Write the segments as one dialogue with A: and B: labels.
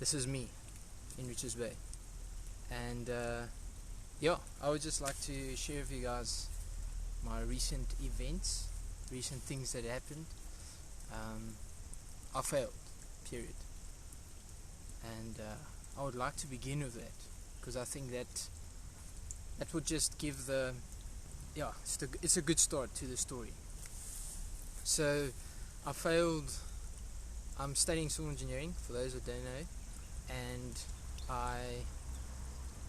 A: this is me in Richards Bay. And yeah, I would just like to share with you guys my recent events, recent things that happened. I failed, period. And I would like to begin with that, because I think that would just give it's a good start to the story. So I failed. I'm studying civil engineering, for those that don't know, and I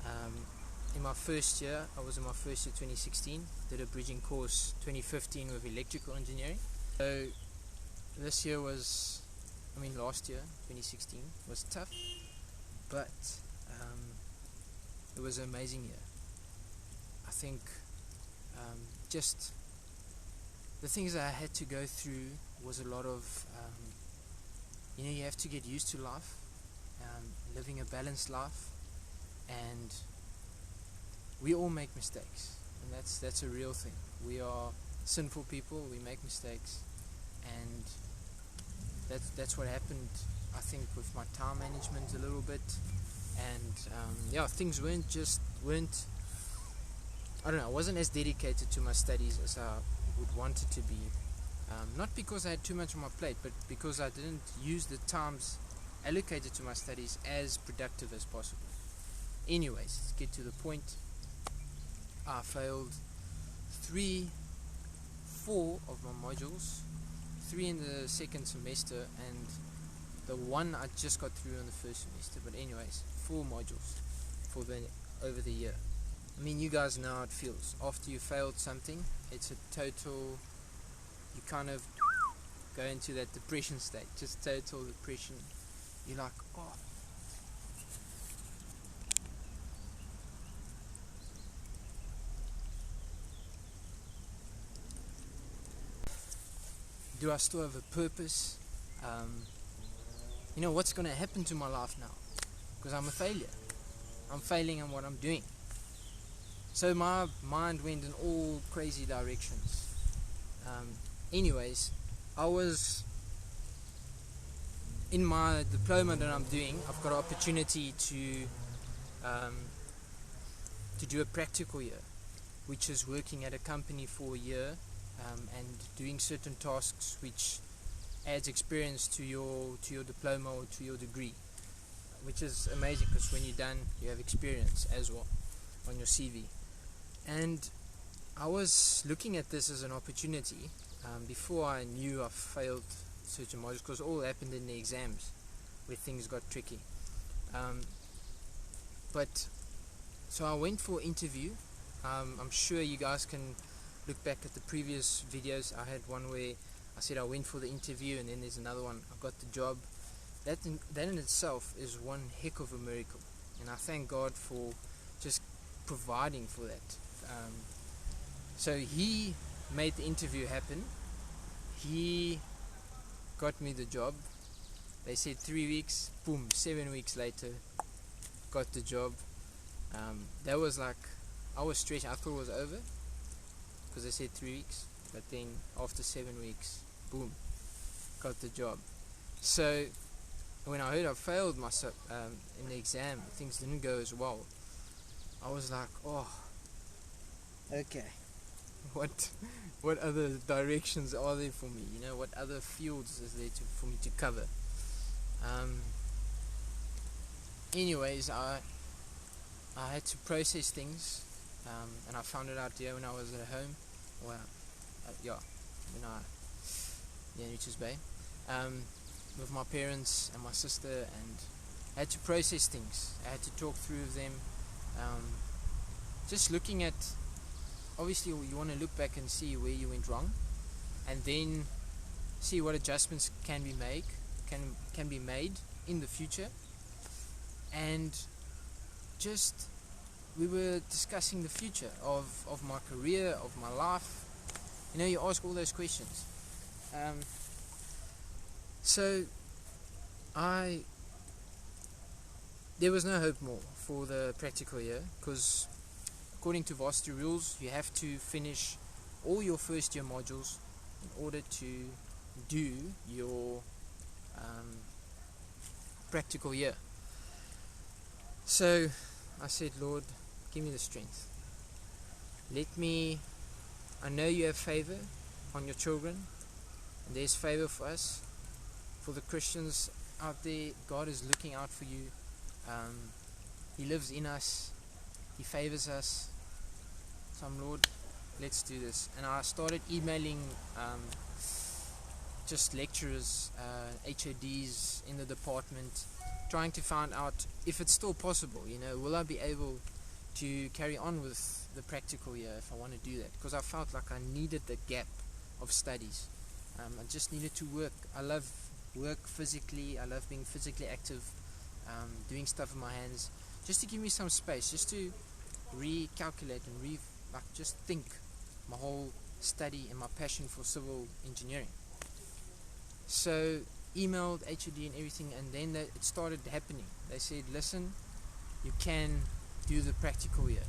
A: was in my first year, 2016, did a bridging course 2015 with electrical engineering. So last year, 2016, was tough, but it was an amazing year. I think just the things that I had to go through was a lot of, you have to get used to life, living a balanced life, and we all make mistakes, and that's a real thing. We are sinful people, we make mistakes, and that's what happened, I think, with my time management a little bit, and things weren't I don't know, I wasn't as dedicated to my studies as I would want it to be. Not because I had too much on my plate, but because I didn't use the times allocated to my studies as productive as possible. Anyways, let's get to the point. I failed 4 of my modules, 3 in the second semester, and the one I just got through in the first semester. But anyways, 4 modules over the year. I mean, you guys know how it feels. After you failed something, it's a total, you kind of go into that depression state, just total depression. You're like, oh. Do I still have a purpose? What's going to happen to my life now? Because I'm a failure. I'm failing in what I'm doing. So my mind went in all crazy directions. Anyways, I was in my diploma that I'm doing. I've got an opportunity to do a practical year, which is working at a company for a year and doing certain tasks which adds experience to your diploma or to your degree, which is amazing, because when you're done, you have experience as well on your CV. And I was looking at this as an opportunity before I knew I failed certain modules, because all happened in the exams where things got tricky. So I went for an interview. I'm sure you guys can look back at the previous videos. I had one where I said I went for the interview, and then there's another one, I got the job. That in itself is one heck of a miracle, and I thank God for just providing for that. So he made the interview happen. He got me the job. They said 3 weeks, boom, 7 weeks later, got the job. That was like, I was stressed. I thought it was over, because they said 3 weeks, but then after 7 weeks, boom, got the job. So when I heard I failed myself in the exam, things didn't go as well. I was like, oh, okay, what other directions are there for me? What other fields is there for me to cover? Anyways, I had to process things, and I found it out here when I was at home. In Richards Bay, with my parents and my sister, and I had to process things. I had to talk through with them. Just looking at, obviously you want to look back and see where you went wrong, and then see what adjustments can be made in the future. And just, we were discussing the future of my career, of my life. You ask all those questions. So there was no hope more for the practical year, because according to varsity rules, you have to finish all your first year modules in order to do your practical year. So I said, Lord, give me the strength. I know you have favor on your children, and there's favor for us, for the Christians out there. God is looking out for you. He lives in us. He favors us. So I'm, Lord, let's do this. And I started emailing just lecturers, HODs in the department, trying to find out if it's still possible. Will I be able to carry on with the practical year if I want to do that? Because I felt like I needed the gap of studies. I just needed to work. I love work physically. I love being physically active, doing stuff with my hands, just to give me some space, just to recalculate and just think my whole study and my passion for civil engineering. So emailed HOD and everything, and then it started happening. They said, listen, you can do the practical year.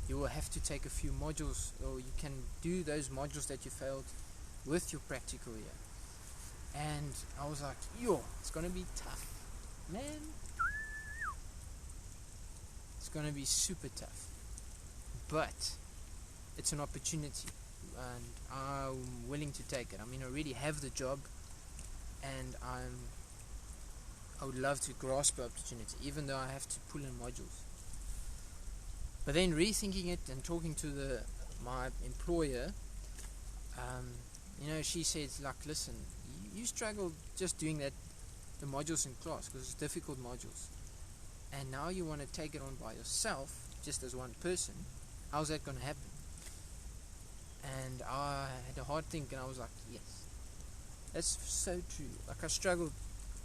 A: You will have to take a few modules, or you can do those modules that you failed with your practical year. And I was like, it's gonna be tough, man. It's gonna be super tough, but it's an opportunity, and I'm willing to take it. I already have the job, and I would love to grasp the opportunity, even though I have to pull in modules. But then rethinking it and talking to my employer, she said, listen, you struggled just doing the modules in class because it's difficult modules, and now you want to take it on by yourself, just as one person. How's that going to happen? And I had a hard think, and I was like, yes, that's so true. Like, I struggled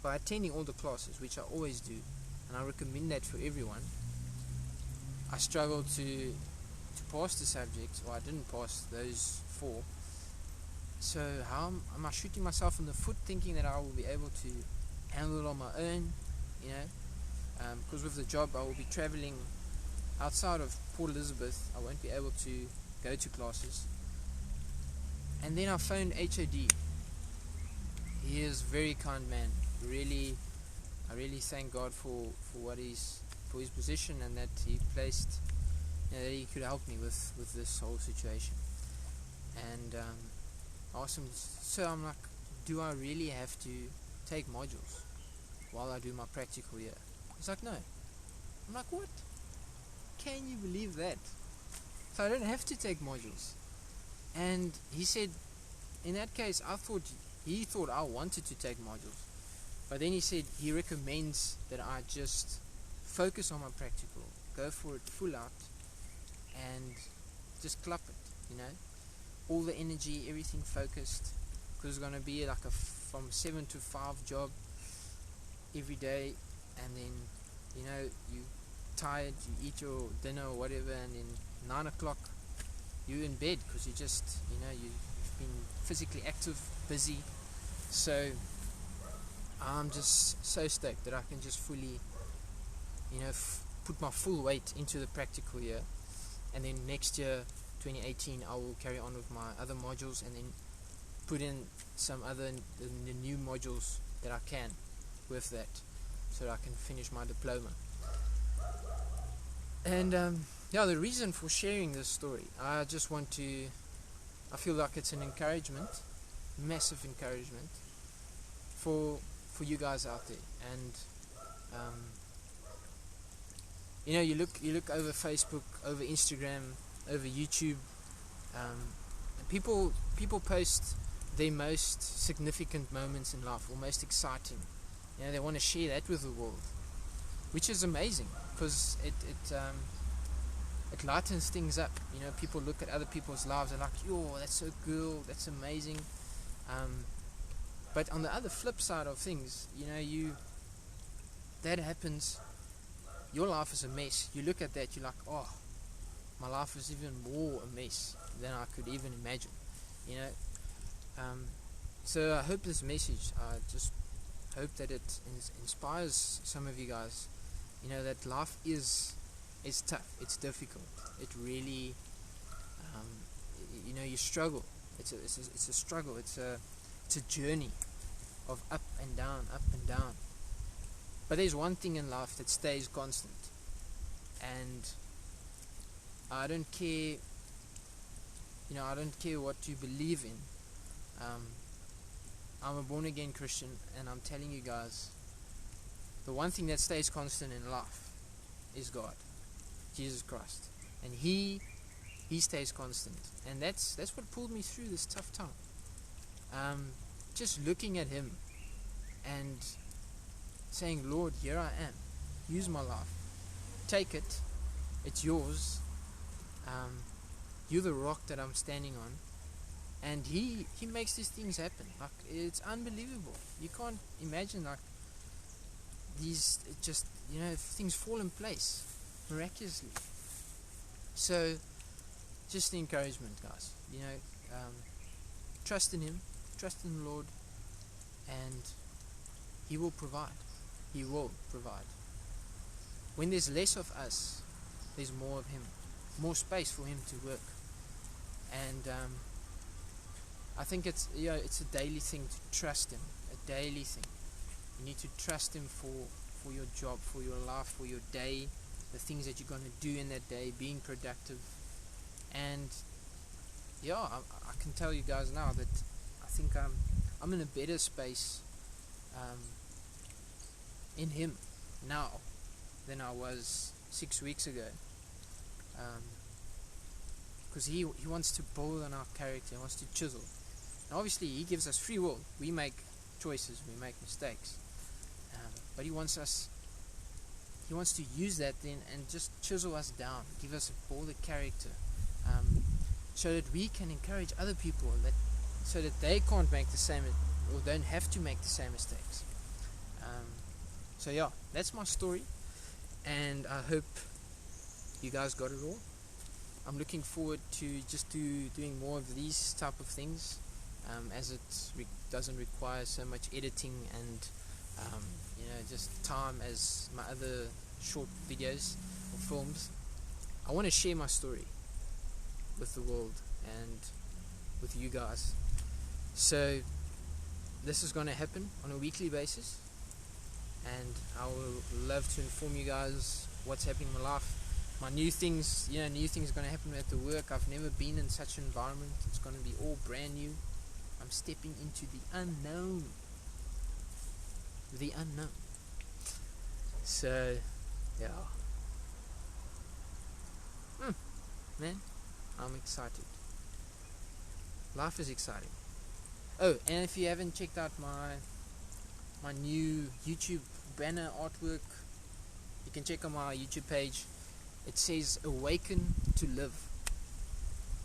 A: by attending all the classes, which I always do, and I recommend that for everyone. I struggled to pass the subjects, or I didn't pass those 4. So how am I shooting myself in the foot, thinking that I will be able to handle it on my own? Because with the job I will be traveling outside of Port Elizabeth. I won't be able to go to classes. And then I phoned HOD. He is a very kind man. I really thank God for his position, and that he placed, that he could help me with this whole situation. And I asked him, so I'm like, do I really have to take modules while I do my practical year? He's like, no. I'm like, what? Can you believe that? So I don't have to take modules. And he said, in that case, he thought I wanted to take modules. But then he said he recommends that I just focus on my practical, go for it full out, and just clap it, all the energy, everything focused, because it's going to be like from 7 to 5 job every day, and then you tired, you eat your dinner or whatever, and then 9 o'clock you're in bed because you just you've been physically active, busy. So I'm just so stoked that I can just fully put my full weight into the practical year, and then next year 2018 I will carry on with my other modules, and then put in some other the new modules that I can with that, so that I can finish my diploma. And the reason for sharing this story, I feel like it's an encouragement, massive encouragement for you guys out there. And you look over Facebook, over Instagram, over YouTube, and people post their most significant moments in life, or most exciting. They want to share that with the world, which is amazing, because it lightens things up. People look at other people's lives and like, that's so cool, that's amazing. But on the other flip side of things, that happens, your life is a mess. You look at that, you're like, my life is even more a mess than I could even imagine. So I hope this message, I just hope that it inspires some of you guys. That life is tough, it's difficult, it really, you struggle. It's a struggle. It's a journey of up and down, up and down. But there's one thing in life that stays constant, and I don't care, I don't care what you believe in. I'm a born again Christian, and I'm telling you guys, the one thing that stays constant in life is God, Jesus Christ, and He stays constant, and that's what pulled me through this tough time. Just looking at Him and saying, Lord, here I am, use my life, take it, it's yours. You're the rock that I'm standing on, and He makes these things happen. Like, it's unbelievable. You can't imagine, like, these, just, things fall in place miraculously. So, just the encouragement, guys. Trust in Him, trust in the Lord, and He will provide. He will provide. When there's less of us, there's more of Him, more space for Him to work. And I think it's a daily thing to trust Him, a daily thing. You need to trust Him for your job, for your life, for your day, the things that you're going to do in that day, being productive. And I can tell you guys now that I think I'm in a better space in Him now than I was 6 weeks ago. Because he wants to build on our character, He wants to chisel. And obviously He gives us free will. We make choices, we make mistakes. But He wants to use that then and just chisel us down, give us all the character, so that we can encourage other people, so that they can't make the same, or don't have to make the same mistakes. So that's my story, and I hope you guys got it all. I'm looking forward to just doing more of these type of things, as it doesn't require so much editing and just time as my other short videos or films. I want to share my story with the world and with you guys. So this is going to happen on a weekly basis, and I will love to inform you guys what's happening in my life. My new things are going to happen at the work. I've never been in such an environment. It's going to be all brand new. I'm stepping into the unknown. So, man, I'm excited. Life is exciting. Oh, and if you haven't checked out my new YouTube banner artwork, you can check on my YouTube page. It says "Awaken to Live."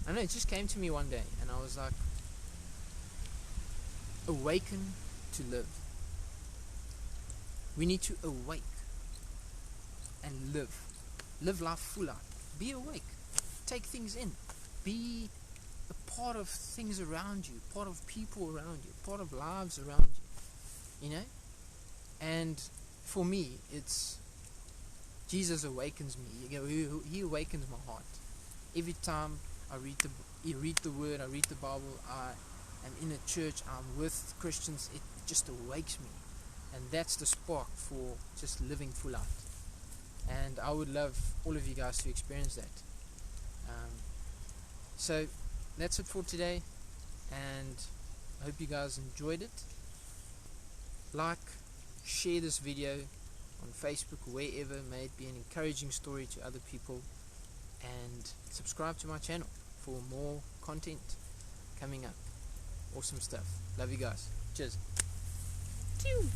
A: I know, it just came to me one day, and I was like, awaken to live. We need to awake and live life full out. Be awake, take things in, be a part of things around you, part of people around you, part of lives around you, and for me, it's Jesus awakens me. He awakens my heart. Every time I read the Word, I read the Bible, I am in a church, I'm with Christians, it just awakes me. And that's the spark for just living full out. And I would love all of you guys to experience that. So that's it for today, and I hope you guys enjoyed it. Like, share this video on Facebook, wherever, may it be an encouraging story to other people, and subscribe to my channel for more content coming up. Awesome stuff. Love you guys. Cheers. Chew.